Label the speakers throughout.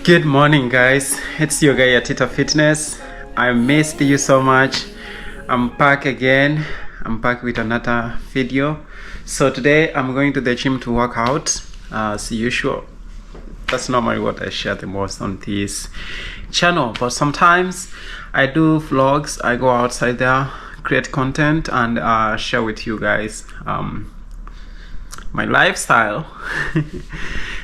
Speaker 1: Good morning, guys. It's your guy Atitafitness. I missed you so much. I'm back again. I'm back with another video. So today I'm going to the gym to work out as usual. That's normally what I share the most on this channel, but sometimes I do vlogs. I go outside there, create content, and share with you guys my lifestyle.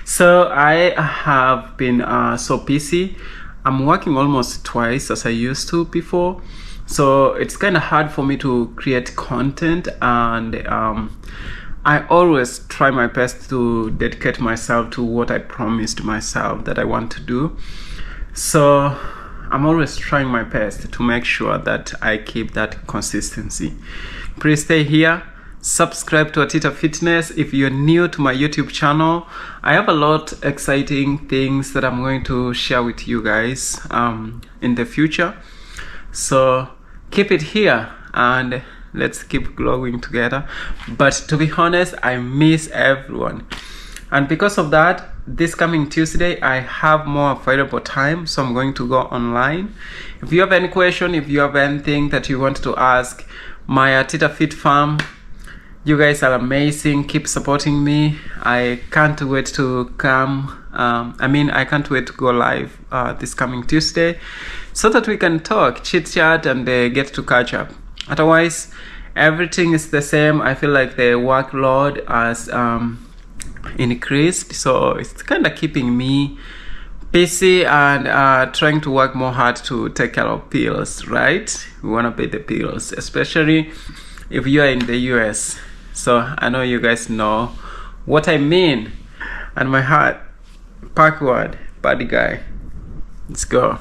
Speaker 1: So I have been so busy. I'm working almost twice as I used to before, so it's kind of hard for me to create content, and I always try my best to dedicate myself to what I promised myself that I want to do. So I'm always trying my best to make sure that I keep that consistency. Please stay here. Subscribe to Atitafitness if you're new to my YouTube channel. I have a lot exciting things that I'm going to share with you guys in the future. So keep it here and let's keep growing together. But to be honest, I miss everyone. And because of that, this coming Tuesday, I have more available time, so I'm going to go online. If you have any question, if you have anything that you want to ask my Atitafit fam, you guys are amazing. Keep supporting me. I can't wait to come. I can't wait to go live this coming Tuesday so that we can talk, chit chat, and get to catch up. Otherwise, everything is the same. I feel like the workload has increased, so it's kind of keeping me busy and trying to work more hard to take care of bills, right? We want to pay the bills, especially if you are in the US. So I know you guys know what I mean. And my heart, backward, body guy. Let's go.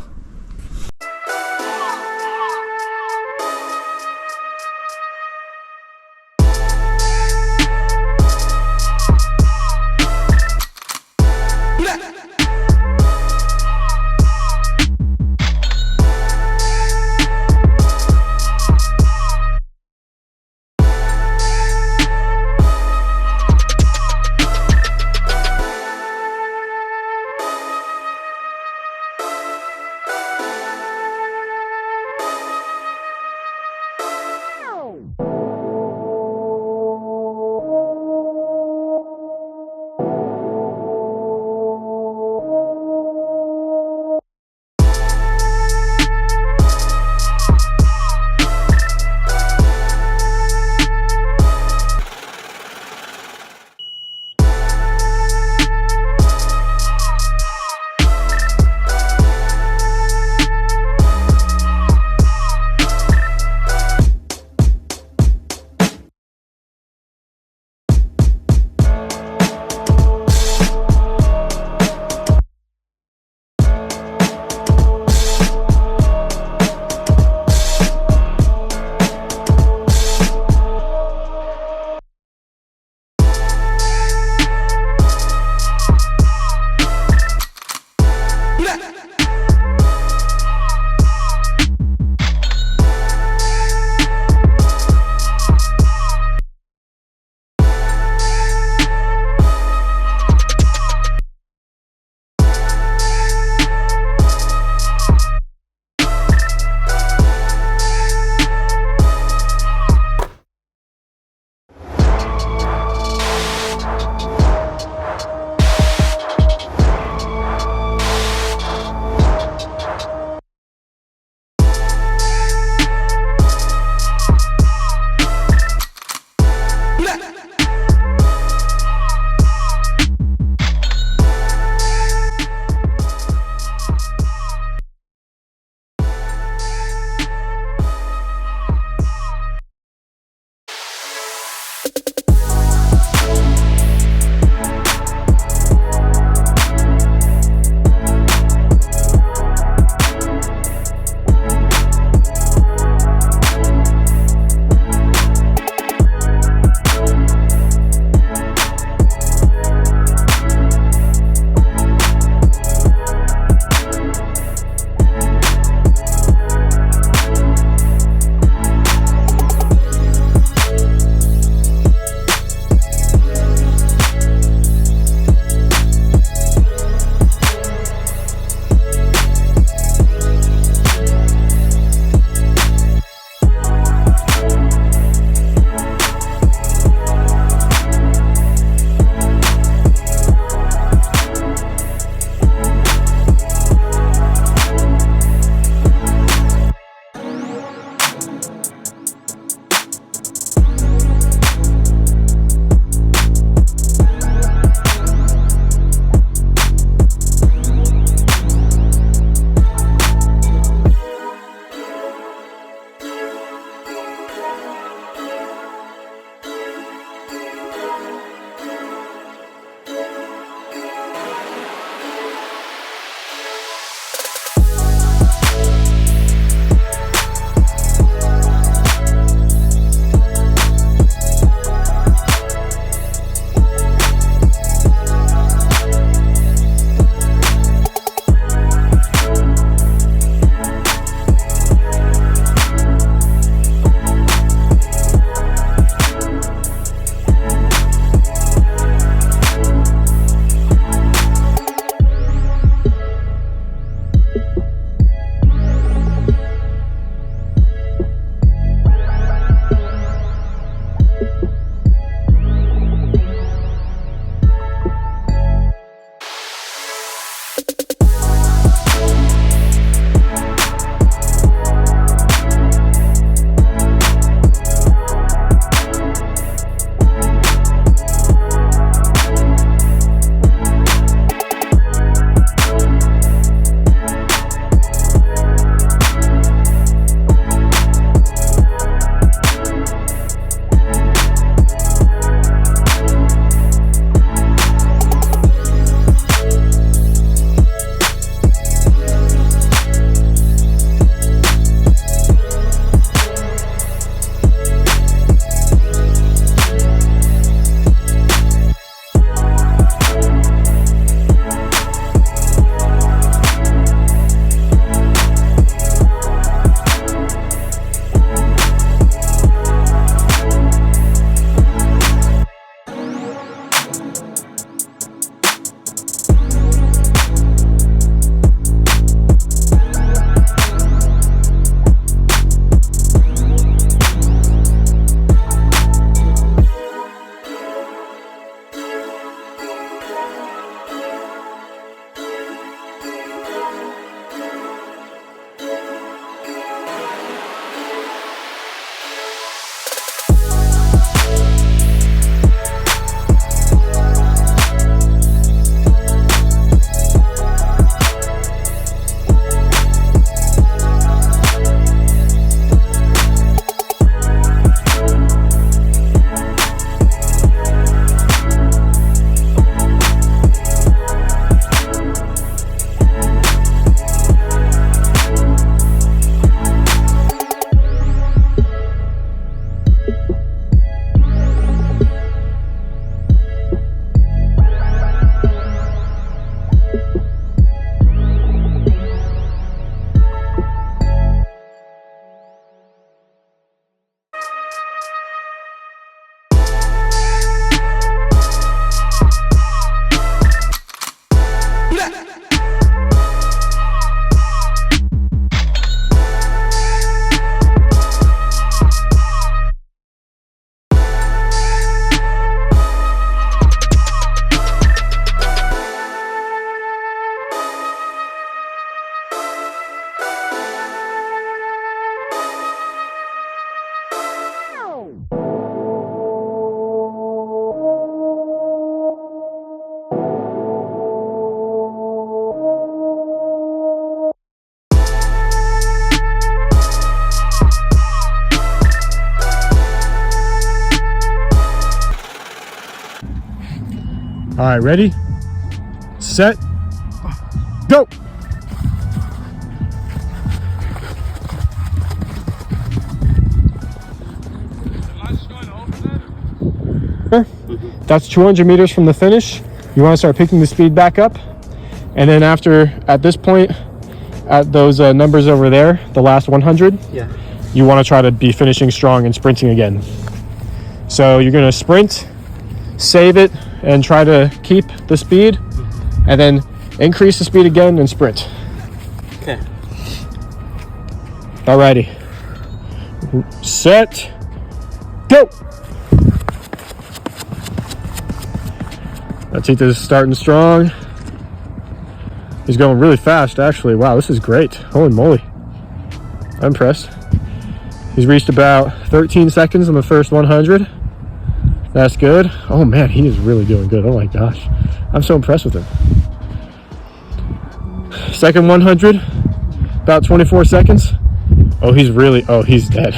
Speaker 2: All right, ready, set, go. That's 200 meters from the finish. You want to start picking the speed back up, and then at this point, at those numbers over there, the last 100, you want to try to be finishing strong and sprinting again. So you're going to sprint, save it, and try to keep the speed, and then increase the speed again and sprint.
Speaker 1: Okay.
Speaker 2: Alrighty. Set, go. Atita's starting strong. He's going really fast, actually. Wow, this is great. Holy moly. I'm impressed. He's reached about 13 seconds on the first 100. That's good. Oh man, he is really doing good. Oh my gosh. I'm so impressed with him. Second 100, about 24 seconds. Oh, he's dead.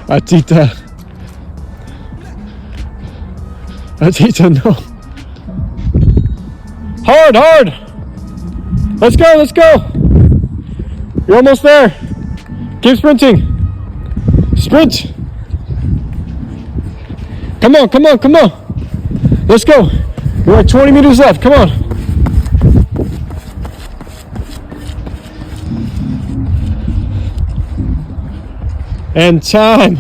Speaker 2: Atita, no. Hard. Let's go. You're almost there. Keep sprinting. Sprint. Come on. Let's go. You're like 20 meters left. Come on. And time.